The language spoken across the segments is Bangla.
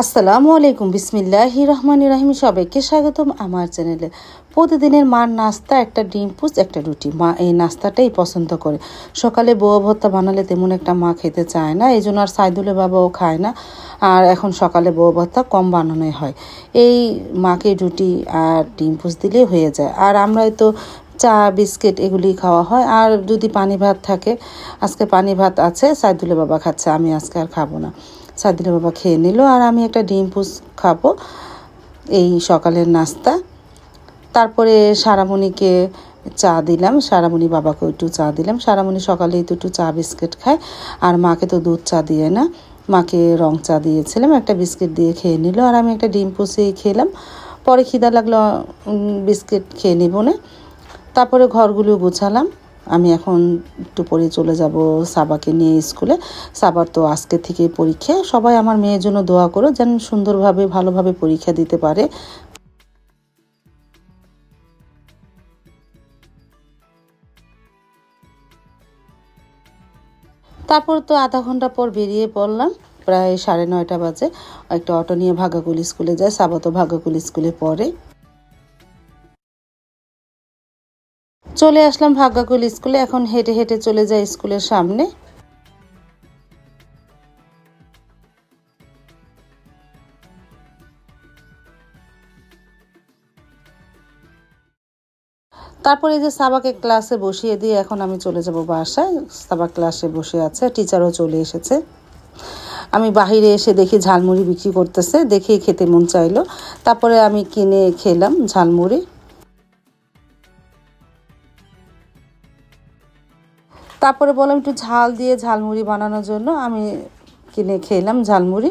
আসসালামু আলাইকুম, বিসমিল্লাহির রহমানির রহিম। সবাইকে স্বাগতম আমার চ্যানেলে। প্রতিদিনের মার নাস্তা একটা ডিম পোচ একটা রুটি। মা এই নাস্তাটাই পছন্দ করে। সকালে বউয়া ভর্তা বানালে তেমন একটা মা খেতে চায় না, এই জন্য আর সাইদুলের বাবাও খায় না। আর এখন সকালে বউয়া ভর্তা কম বানানোই হয়। এই মাকে রুটি আর ডিম পোচ দিলেই হয়ে যায়। আর আমরাই তো চা বিস্কিট এগুলি খাওয়া হয়। আর যদি পানি ভাত থাকে, আজকে পানি ভাত আছে, সাইদুলের বাবা খাচ্ছে, আমি আজকে আর খাবো না। সাইদুলের বাবা খেয়ে নিল আর আমি একটা ডিম পোচ খাবো, এই সকালের নাস্তা। তারপরে সারামণিকে চা দিলাম, সারামণি বাবাকে একটু চা দিলাম। সারামণি সকালেই তো একটু চা বিস্কিট খায়, আর মাকে তো দুধ চা দিয়ে না, মাকে রং চা দিয়েছিলাম, একটা বিস্কিট দিয়ে খেয়ে নিল। আর আমি একটা ডিম পোচেই খেলাম। পরে খিদা লাগলো, বিস্কিট খেয়ে নিব না। তারপরে ঘরগুলো গোছালাম। আমি এখন একটু পরে চলে যাব সাবাকে নিয়ে স্কুলে। সাবার তো আজকে থেকে পরীক্ষা। সবাই আমার মেয়ের জন্য দোয়া করো, যেন সুন্দরভাবে ভালোভাবে পরীক্ষা দিতে পারে। তারপর তো আধা ঘন্টা পর বেরিয়ে পড়লাম, প্রায় 9:30 বাজে। একটা অটো নিয়ে ভাগাকুল স্কুলে যায়, সাবা তো ভাগাকুল স্কুলে পড়ে। চলে আসলাম ভাগাকুল স্কুলে, এখন হেঁটে হেঁটে চলে যাই স্কুলের সামনে। তারপরে যে সাবাকে ক্লাসে বসিয়ে দিয়ে এখন আমি চলে যাব বাসায়। সাবা ক্লাসে বসে আছে, টিচারও চলে এসেছে। আমি বাহিরে এসে দেখি ঝালমুড়ি বিক্রি করতেছে, দেখে খেতে মন চাইলো। তারপরে আমি কিনে খেলাম ঝালমুড়ি। তারপরে বললাম একটু ঝাল দিয়ে ঝালমুড়ি বানানোর জন্য, আমি কিনে খেলাম ঝালমুড়ি।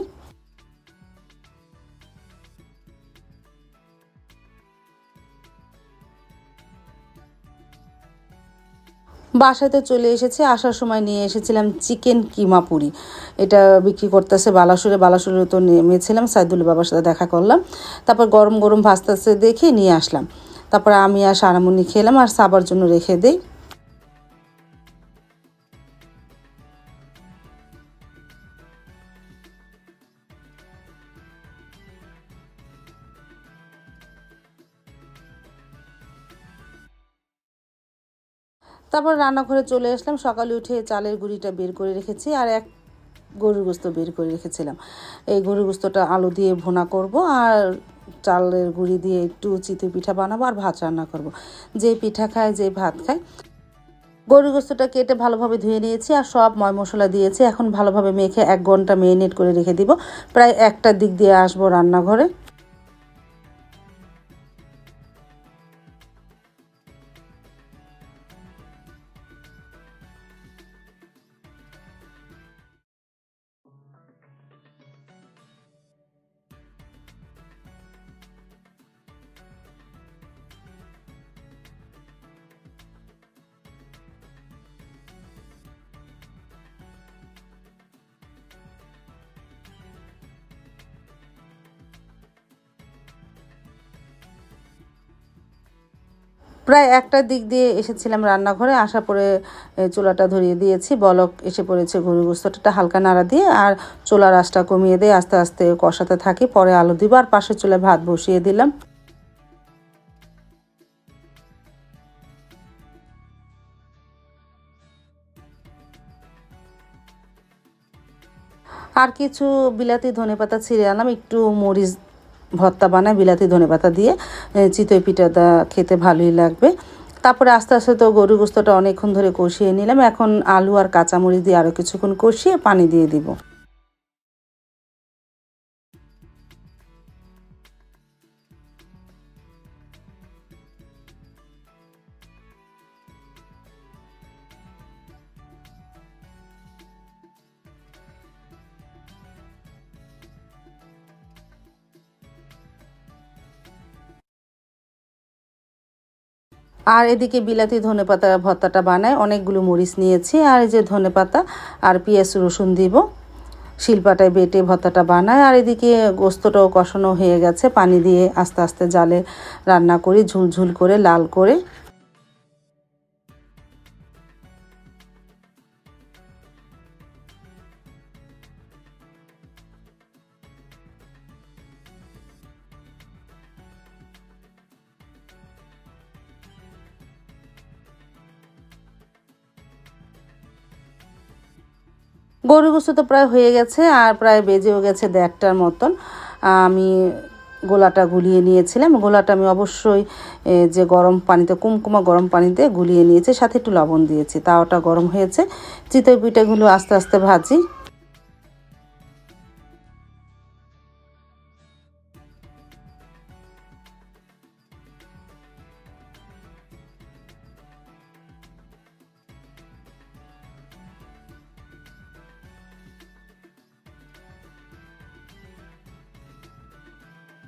বাসাতে চলে এসেছি, আসার সময় নিয়ে এসেছিলাম চিকেন কিমা পুরি। এটা বিক্রি করতেছে বালাসুরে তো নেমেছিলাম, সাইদুল বাবার সাথে দেখা করলাম। তারপর গরম গরম ভাজতেছে দেখে নিয়ে আসলাম। তারপর আমি আর সারামুনি খেলাম, আর সাবার জন্য রেখে দিই। তারপর রান্নাঘরে চলে আসলাম। সকালে উঠে চালের গুঁড়িটা বের করে রেখেছি, আর এক গরুর গোস্ত বের করে রেখেছিলাম। এই গরুর গোস্তটা আলু দিয়ে ভুনা করব, আর চালের গুঁড়ি দিয়ে একটু চিতই পিঠা বানাবো, আর ভাত রান্না করব। যে পিঠা খায় যে ভাত খায়। গরুর গোস্তটা কেটে ভালোভাবে ধুয়ে নিয়েছি, আর সব ময় মশলা দিয়েছি। এখন ভালোভাবে মেখে 1 ঘন্টা মেরিনেট করে রেখে দিব। প্রায় 1টার দিক দিয়ে আসবো রান্নাঘরে। প্রায় 1টার দিক দিয়ে এসেছিলাম রান্নাঘরে, আসার পরে চুলাটা ধরিয়ে দিয়েছি। বলক এসে পড়েছে, গরুর গোস্তটা হালকা নাড়া দিয়ে আর চুলার আঁচটা কমিয়ে দিয়ে আস্তে আস্তে কষাতে থাকি। পরে আলু দিব, আর পাশের চুলায় ভাত বসিয়ে দিলাম। আর কিছু বিলাতি ধনেপাতা ছিঁড়ে আনলাম, একটু মরিচ ভর্তা বানায় বিলাতি ধনেপাতা দিয়ে। চিতই পিঠাটা খেতে ভালোই লাগবে। তারপরে আস্তে আস্তে তো গরু গোস্তটা অনেকক্ষণ ধরে কষিয়ে নিলাম। এখন আলু আর কাঁচামরিচ দিয়ে আরও কিছুক্ষণ কষিয়ে পানি দিয়ে দিব। আর এদিকে বিলাতি ধনেপাতা ভর্তাটা বানায়, অনেকগুলো মরিচ নিয়েছি, আর এই যে ধনেপাতা আর পেঁয়াজ রসুন দিব। শিলপাটায় বেটে ভর্তাটা বানায়। আর এদিকে গোস্তটাও কষানো হয়ে গেছে, পানি দিয়ে আস্তে আস্তে জালে রান্না করি, ঝুলঝুল করে লাল করে। গরু গোশত তো প্রায় হয়ে গেছে আর প্রায় বেজেও গেছে 1:30টার মতন। আমি গোলাটা গুলিয়ে নিয়েছিলাম। গোলাটা আমি অবশ্যই যে গরম পানিতে কুমকুমা গরম পানিতে গুলিয়ে নিয়েছি, সাথে একটু লবণ দিয়েছি। তাওয়াটা গরম হয়েছে, চিতই পিঠাগুলো আস্তে আস্তে ভাজি।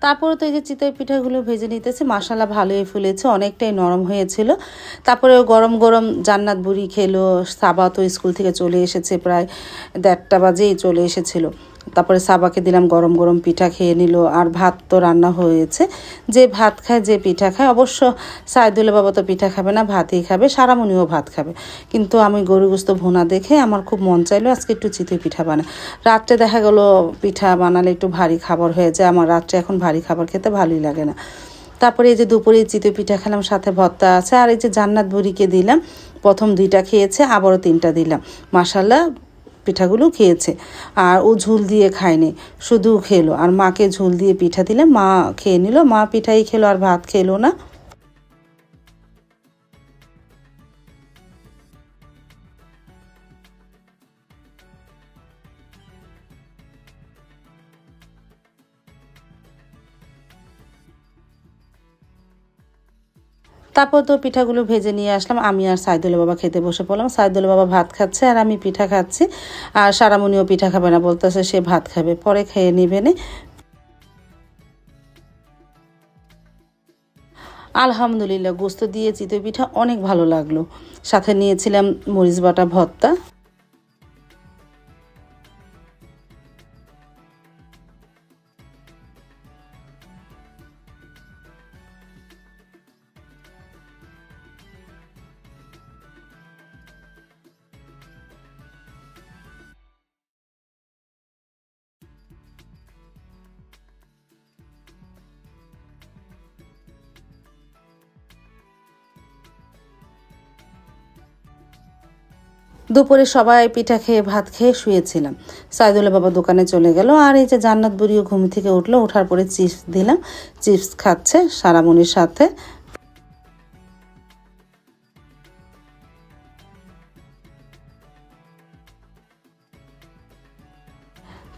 তারপরে তো এই যে চিতই পিঠাগুলো ভেজে নিতেছি, মাশাআল্লাহ ভালোই ফুলেছে, অনেকটাই নরম হয়েছিল। তারপরে গরম গরম জান্নাত বুড়ি খেলো। সাবা তো স্কুল থেকে চলে এসেছে, প্রায় 1:30টা বাজেই চলে এসেছিল। তারপরে সাবাকে দিলাম, গরম গরম পিঠা খেয়ে নিল। আর ভাত তো রান্না হয়েছে, যে ভাত খায় যে পিঠা খায়। অবশ্য সাইদুলের বাবা তো পিঠা খাবে না, ভাতই খাবে, সারামণিও ভাত খাবে। কিন্তু আমি গরু গোশত ভুনা দেখে আমার খুব মন চাইলো আজকে একটু চিতই পিঠা বানাই। রাত্রে দেখা গেলো পিঠা বানালে একটু ভারী খাবার হয়ে যায়, আমার রাত্রে এখন ভারী খাবার খেতে ভালোই লাগে না। তারপরে এই যে দুপুরে চিতই পিঠা খেলাম, সাথে ভর্তা আছে। আর এই যে জান্নাত বুড়িকে দিলাম, প্রথম 2টা খেয়েছে, আবারও 3টা দিলাম। মাশাআল্লাহ পিঠাগুলো খেয়েছে। আর ও ঝুল দিয়ে খায়নি, শুধু খেলো। আর মাকে ঝুল দিয়ে পিঠা দিলে মা খেয়ে নিল, মা পিঠাই খেলো আর ভাত খেলো না। তারপর তো পিঠাগুলো ভেজে নিয়ে আসলাম, আমি আর সাইদুলের বাবা খেতে বসে পড়লাম। সাইদুলের বাবা ভাত খাচ্ছে আর আমি পিঠা খাচ্ছি। আর সারামণিও পিঠা খাবে না, বলতেছে সে ভাত খাবে, পরে খেয়ে নিবে নে। আলহামদুলিল্লাহ গোস্ত দিয়ে চিতই পিঠা অনেক ভালো লাগলো। সাথে নিয়েছিলাম মরিচ বাটা ভর্তা। দুপুরে সবাই পিঠা খেয়ে ভাত খেয়ে শুয়েছিলাম। সাইদুলের বাবা দোকানে চলে গেল। আর এই যে জান্নাত বুড়িও ঘুম থেকে উঠলো, ওঠার পরে চিপস দিলাম, চিপস খাচ্ছে সারামণির সাথে।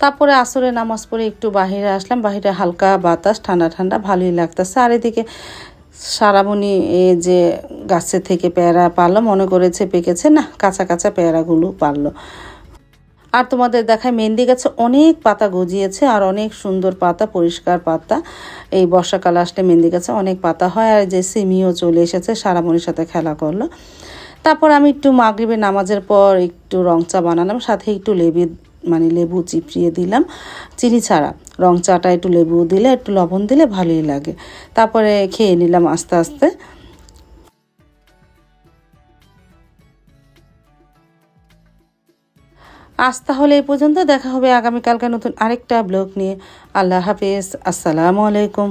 তারপরে আসরে নামাজ পড়ে একটু বাহিরে আসলাম। বাহিরে হালকা বাতাস, ঠান্ডা ঠান্ডা, ভালোই লাগতেছে। আর এদিকে সারামণি যে গাছের থেকে পেয়ারা পারলো, মনে করেছে পেকেছে, না কাঁচা কাঁচা পেয়ারাগুলো পারলো। আর তোমাদের দেখায় মেহেন্দি গাছে অনেক পাতা গজিয়েছে, আর অনেক সুন্দর পাতা, পরিষ্কার পাতা। এই বর্ষাকাল আসলে মেহেন্দি গাছে অনেক পাতা হয়। আর যে সিমিও চলে এসেছে, সারামণির সাথে খেলা করলো। তারপর আমি একটু মাগরিবের নামাজের পর একটু রং চা বানালাম, সাথে একটু লেবু চিপড়িয়ে দিলাম, চিনি ছাড়া। রং চাটা একটু লেবু দিলে, একটু লবণ দিলে ভালোই লাগে। তারপরে খেয়ে নিলাম আস্তে আস্তে। আজ তাহলে এই পর্যন্ত, দেখা হবে আগামীকালকে নতুন আরেকটা ব্লগ নিয়ে। আল্লাহ হাফেজ, আসসালামু আলাইকুম।